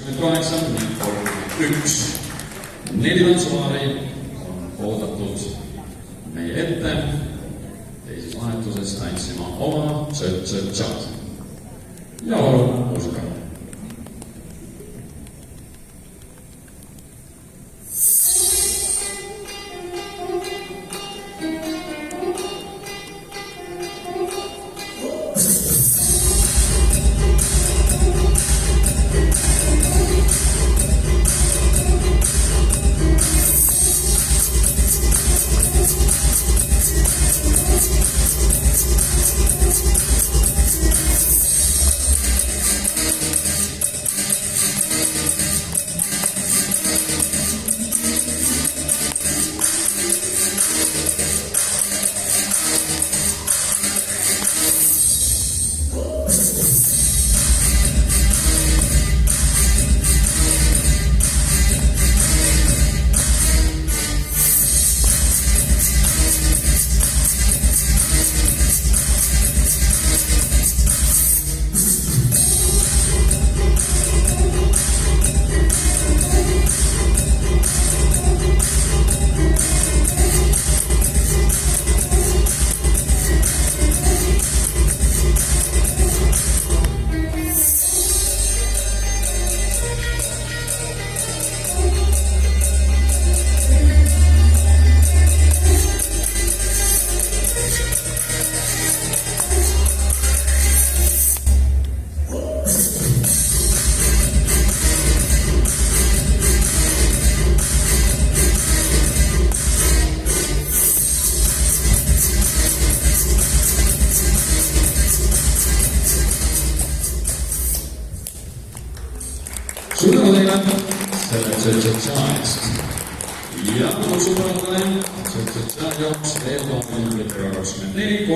8 ning 31. 4 tantsupaari on oodatud meie ette teises vahetuses tantsima oma tšõt-tšõt-tšat. Ja palun muusika. Suur tänu teile selle tšõt-tšõt-tša eest. Ja kutsume tšõt-tšõt-tša jaoks veel 24.